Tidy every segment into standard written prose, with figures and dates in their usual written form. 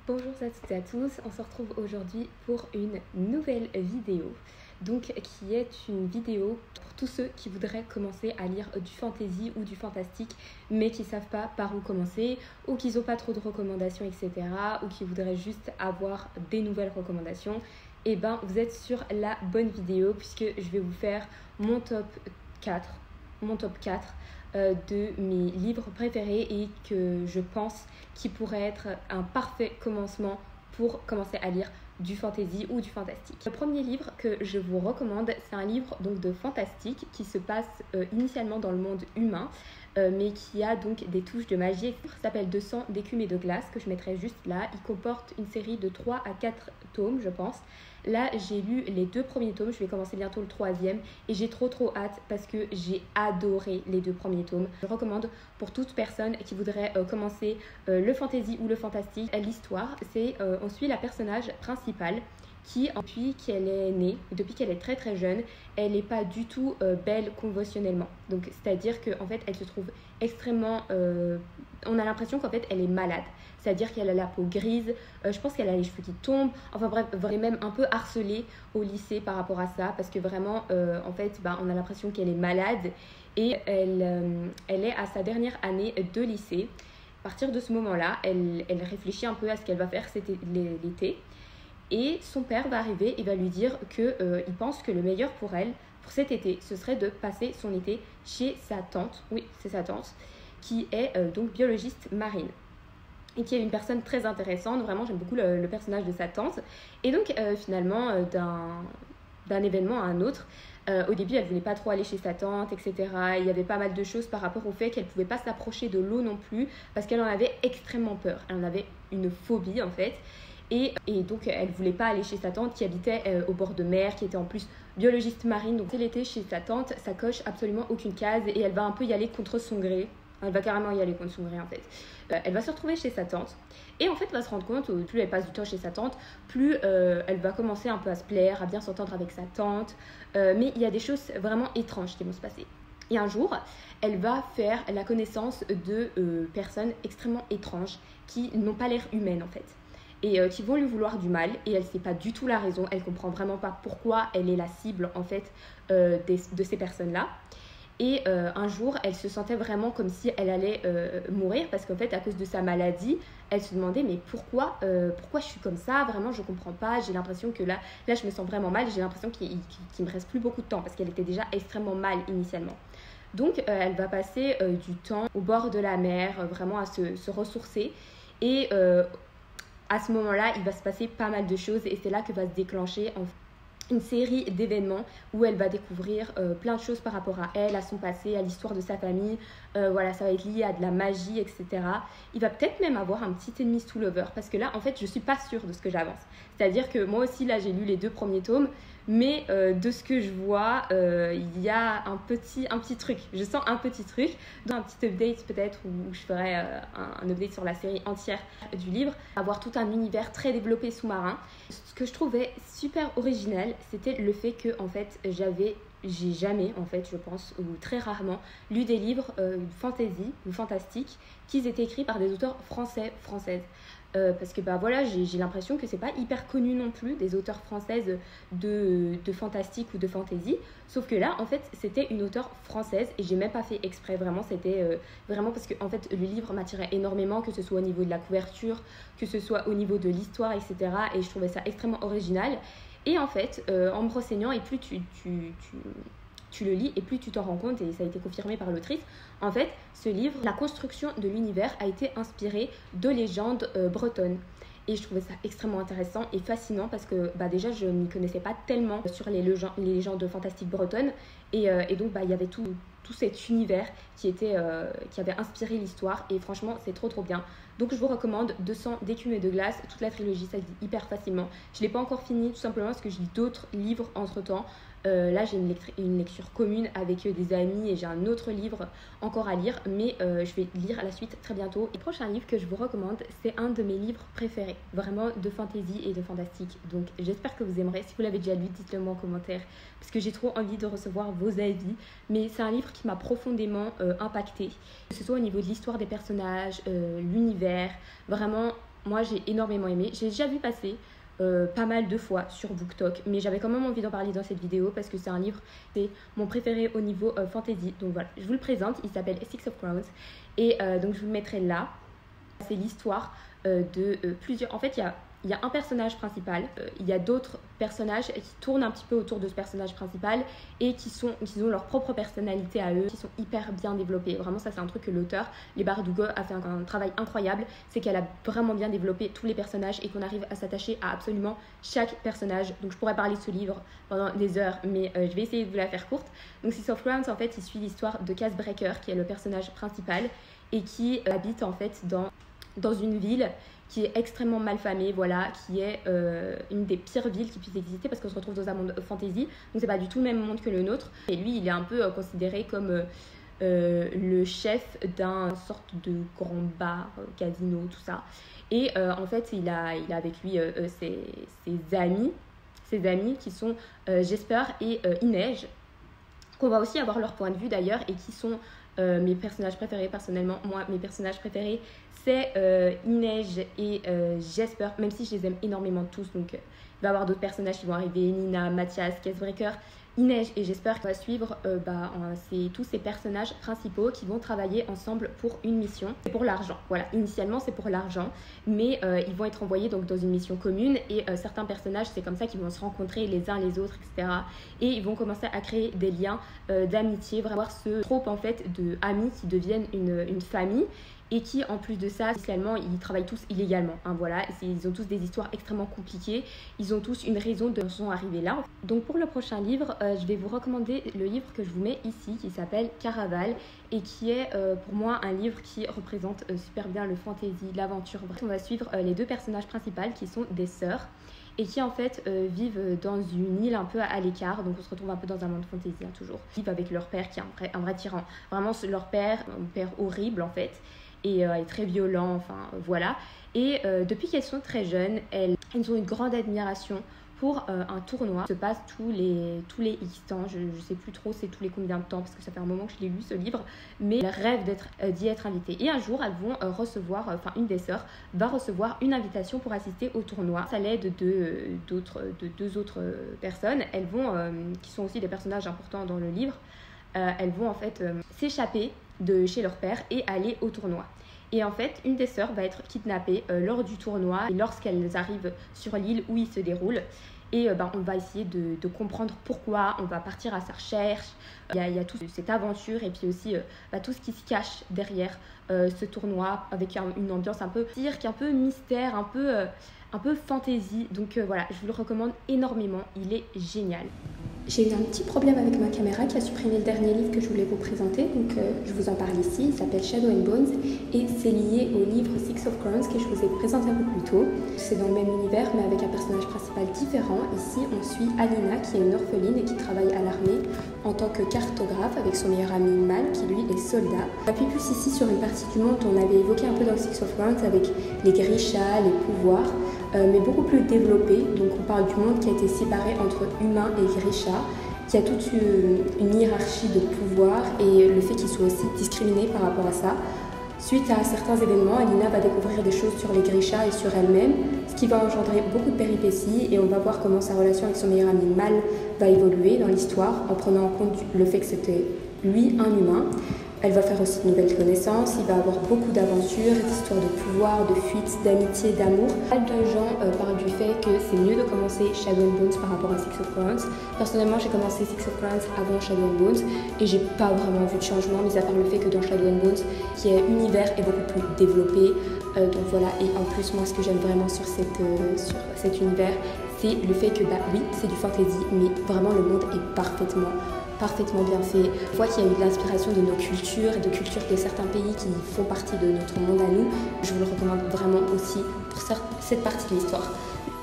Bonjour à toutes et à tous, on se retrouve aujourd'hui pour une nouvelle vidéo, donc qui est une vidéo pour tous ceux qui voudraient commencer à lire du fantasy ou du fantastique mais qui ne savent pas par où commencer ou qui n'ont pas trop de recommandations, etc. ou qui voudraient juste avoir des nouvelles recommandations. Et ben vous êtes sur la bonne vidéo puisque je vais vous faire mon top 4 de mes livres préférés et que je pense qui pourrait être un parfait commencement pour commencer à lire du fantasy ou du fantastique. Le premier livre que je vous recommande, c'est un livre donc de fantastique qui se passe initialement dans le monde humain, mais qui a donc des touches de magie. Il s'appelle 200 d'écume et de glace, que je mettrai juste là. Il comporte une série de 3 à 4 tomes, je pense. Là, j'ai lu les 2 premiers tomes, je vais commencer bientôt le 3e et j'ai trop hâte parce que j'ai adoré les 2 premiers tomes. Je recommande pour toute personne qui voudrait commencer le fantasy ou le fantastique. L'histoire, c'est on suit la personnage principale qui, depuis qu'elle est née, depuis qu'elle est très jeune, elle n'est pas du tout belle conventionnellement. Donc, c'est-à-dire qu'en fait, elle se trouve extrêmement... on a l'impression qu'en fait, elle est malade. C'est-à-dire qu'elle a la peau grise, je pense qu'elle a les cheveux qui tombent. Enfin bref, elle est même un peu harcelée au lycée par rapport à ça. Parce que vraiment, en fait, on a l'impression qu'elle est malade. Et elle est à sa dernière année de lycée. À partir de ce moment-là, elle réfléchit un peu à ce qu'elle va faire l'été. Et son père va arriver et va lui dire qu'il pense que le meilleur pour elle, pour cet été, ce serait de passer son été chez sa tante. Oui, c'est sa tante, qui est donc biologiste marine. Et qui est une personne très intéressante. Vraiment, j'aime beaucoup le personnage de sa tante. Et donc, finalement, d'un événement à un autre, au début, elle ne voulait pas trop aller chez sa tante, etc. Il y avait pas mal de choses par rapport au fait qu'elle ne pouvait pas s'approcher de l'eau non plus, parce qu'elle en avait extrêmement peur. Elle en avait une phobie, en fait. Et donc, elle ne voulait pas aller chez sa tante qui habitait au bord de mer, qui était en plus biologiste marine. Donc, elle était chez sa tante, ça coche absolument aucune case et elle va un peu y aller contre son gré. Elle va carrément y aller contre son gré en fait. Elle va se retrouver chez sa tante et en fait elle va se rendre compte, plus elle passe du temps chez sa tante, plus elle va commencer un peu à se plaire, à bien s'entendre avec sa tante. Mais il y a des choses vraiment étranges qui vont se passer. Et un jour, elle va faire la connaissance de personnes extrêmement étranges qui n'ont pas l'air humaines en fait. Et qui vont lui vouloir du mal et elle ne sait pas du tout la raison, elle ne comprend vraiment pas pourquoi elle est la cible en fait de ces personnes-là. Et un jour, elle se sentait vraiment comme si elle allait mourir parce qu'en fait, à cause de sa maladie, elle se demandait mais pourquoi je suis comme ça? Vraiment, je ne comprends pas. J'ai l'impression que là, je me sens vraiment mal. J'ai l'impression qu'il ne me reste plus beaucoup de temps parce qu'elle était déjà extrêmement mal initialement. Donc, elle va passer du temps au bord de la mer, vraiment à se ressourcer. Et à ce moment-là, il va se passer pas mal de choses et c'est là que va se déclencher une série d'événements où elle va découvrir plein de choses par rapport à elle, à son passé, à l'histoire de sa famille. Voilà, ça va être lié à de la magie, etc. Il va peut-être même avoir un petit ennemi to lover parce que là, en fait, je suis pas sûre de ce que j'avance. C'est-à-dire que moi aussi, là, j'ai lu les 2 premiers tomes, mais de ce que je vois, il y a un petit truc. Je sens un petit truc. Dans un petit update peut-être où je ferai un update sur la série entière du livre. Avoir tout un univers très développé sous-marin. Ce que je trouvais super original, c'était le fait que en fait, j'ai jamais, en fait, je pense, ou très rarement, lu des livres fantasy ou fantastique qui étaient écrits par des auteurs françaises. Parce que voilà, j'ai l'impression que c'est pas hyper connu non plus des auteurs françaises de fantastique ou de fantasy. Sauf que là, en fait, c'était une auteure française et j'ai même pas fait exprès. Vraiment, c'était vraiment parce que en fait, le livre m'attirait énormément, que ce soit au niveau de la couverture, que ce soit au niveau de l'histoire, etc. Et je trouvais ça extrêmement original. Et en fait, en me renseignant, et plus tu le lis et plus tu t'en rends compte, et ça a été confirmé par l'autrice, en fait, ce livre, la construction de l'univers a été inspirée de légendes bretonnes. Et je trouvais ça extrêmement intéressant et fascinant parce que déjà, je ne m'y connaissais pas tellement sur les légendes fantastiques bretonnes. Et donc, il y avait tout cet univers qui avait inspiré l'histoire. Et franchement, c'est trop bien. Donc, je vous recommande 200 d'écume et de glace, toute la trilogie, ça se lit hyper facilement. Je ne l'ai pas encore fini, tout simplement parce que je lis d'autres livres entre-temps. Là, j'ai une lecture commune avec des amis et j'ai un autre livre encore à lire, mais je vais lire à la suite très bientôt. Et le prochain livre que je vous recommande, c'est un de mes livres préférés, vraiment de fantasy et de fantastique. Donc, j'espère que vous aimerez. Si vous l'avez déjà lu, dites-le moi en commentaire, parce que j'ai trop envie de recevoir vos avis. Mais c'est un livre qui m'a profondément impactée, que ce soit au niveau de l'histoire des personnages, l'univers, vraiment. moi j'ai énormément aimé. J'ai déjà vu passer pas mal de fois sur BookTok, mais j'avais quand même envie d'en parler dans cette vidéo parce que c'est un livre, c'est mon préféré au niveau fantasy. Donc voilà, je vous le présente, il s'appelle Six of Crows et donc je vous le mettrai là. C'est l'histoire de plusieurs... En fait, il y a un personnage principal, il y a d'autres personnages qui tournent un petit peu autour de ce personnage principal et qui ont leur propre personnalité à eux, qui sont hyper bien développés. Vraiment, ça c'est un truc que l'auteur, Leigh Bardugo, a fait un travail incroyable. C'est qu'elle a vraiment bien développé tous les personnages et qu'on arrive à s'attacher à absolument chaque personnage. Donc je pourrais parler de ce livre pendant des heures, mais je vais essayer de vous la faire courte. Donc Six of Crows, en fait, il suit l'histoire de Cass Breaker, qui est le personnage principal et qui habite en fait dans une ville qui est extrêmement malfamée, voilà, qui est une des pires villes qui puissent exister parce qu'on se retrouve dans un monde fantasy, donc c'est pas du tout le même monde que le nôtre. Et lui, il est un peu considéré comme le chef d'un sorte de grand bar, casino, tout ça. Et en fait, il a avec lui ses amis qui sont Jesper et Inej, qu'on va aussi avoir leur point de vue d'ailleurs, et qui sont mes personnages préférés. Personnellement, moi, mes personnages préférés, c'est Inej et Jesper, même si je les aime énormément tous. Donc, il va y avoir d'autres personnages qui vont arriver, Nina, Mathias, Cass Breaker, Inej et Jesper, qui va suivre c'est tous ces personnages principaux qui vont travailler ensemble pour une mission. C'est pour l'argent, voilà, initialement c'est pour l'argent, mais ils vont être envoyés donc dans une mission commune et certains personnages, c'est comme ça qu'ils vont se rencontrer les uns les autres, etc. Et ils vont commencer à créer des liens d'amitié, vraiment avoir ce trope en fait de amis qui deviennent une famille. Et qui, en plus de ça, initialement, ils travaillent tous illégalement. Hein, voilà. Ils ont tous des histoires extrêmement compliquées. Ils ont tous une raison de sont arrivés là. Donc pour le prochain livre, je vais vous recommander le livre que je vous mets ici, qui s'appelle Caraval, et qui est pour moi un livre qui représente super bien le fantasy, l'aventure. On va suivre les deux personnages principaux qui sont des sœurs et qui en fait vivent dans une île un peu à l'écart, donc on se retrouve un peu dans un monde fantasy, hein, toujours. Ils vivent avec leur père qui est un vrai tyran. Vraiment leur père, un père horrible en fait, et est très violent, enfin voilà. Et depuis qu'elles sont très jeunes, elles ont une grande admiration pour un tournoi qui se passe tous les X temps, je sais plus trop c'est tous les combien de temps parce que ça fait un moment que je l'ai lu ce livre, mais elles rêvent d'y être invitées. Et un jour elles vont recevoir, enfin une des sœurs va recevoir une invitation pour assister au tournoi. À l'aide de deux autres personnes, elles vont, qui sont aussi des personnages importants dans le livre, elles vont en fait s'échapper de chez leur père et aller au tournoi. Et en fait, une des sœurs va être kidnappée lors du tournoi et lorsqu'elles arrivent sur l'île où il se déroule. Et on va essayer de comprendre pourquoi, on va partir à sa recherche. Il y a toute cette aventure et puis aussi tout ce qui se cache derrière ce tournoi avec une ambiance un peu cirque, un peu mystère, un peu fantasy. Donc voilà, je vous le recommande énormément, il est génial. J'ai eu un petit problème avec ma caméra qui a supprimé le dernier livre que je voulais vous présenter, donc je vous en parle ici. Il s'appelle Shadow and Bones et c'est lié au livre Six of Crows que je vous ai présenté un peu plus tôt. C'est dans le même univers mais avec un personnage principal différent. Ici on suit Alina qui est une orpheline et qui travaille à l'armée en tant que cartographe avec son meilleur ami Mal qui lui est soldat. On appuie plus ici sur une partie du monde qu'on avait évoqué un peu dans Six of Crows avec les Grishas, les pouvoirs, mais beaucoup plus développé. Donc on parle du monde qui a été séparé entre humains et Grisha, qui a toute une hiérarchie de pouvoir et le fait qu'ils soient aussi discriminés par rapport à ça. Suite à certains événements, Alina va découvrir des choses sur les Grishas et sur elle-même, ce qui va engendrer beaucoup de péripéties et on va voir comment sa relation avec son meilleur ami Mal va évoluer dans l'histoire en prenant en compte le fait que c'était lui un humain. Elle va faire aussi de nouvelles connaissances, il va avoir beaucoup d'aventures, d'histoires de pouvoir, de fuites, d'amitié, d'amour. Pas mal de gens parlent du fait que c'est mieux de commencer Shadow and Bones par rapport à Six of Crows. Personnellement, j'ai commencé Six of Crows avant Shadow and Bones et j'ai pas vraiment vu de changement, mis à part le fait que dans Shadow and Bones, qui est univers est beaucoup plus développé. Donc voilà, et en plus, moi, ce que j'aime vraiment sur cet univers, c'est le fait que, oui, c'est du fantasy, mais vraiment le monde est parfaitement bien fait. On voit qu'il y a eu de l'inspiration de nos cultures et de cultures de certains pays qui font partie de notre monde à nous. Je vous le recommande vraiment aussi pour cette partie de l'histoire.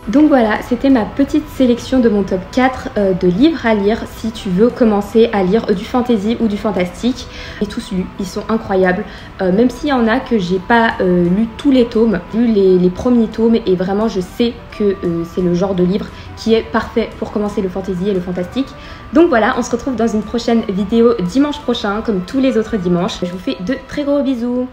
Donc voilà, c'était ma petite sélection de mon top 4 de livres à lire si tu veux commencer à lire du fantasy ou du fantastique. J'ai tous lus, ils sont incroyables, même s'il y en a que j'ai pas lu tous les tomes, j'ai lu les premiers tomes et vraiment je sais que c'est le genre de livre qui est parfait pour commencer le fantasy et le fantastique. Donc voilà, on se retrouve dans une prochaine vidéo dimanche prochain comme tous les autres dimanches. Je vous fais de très gros bisous.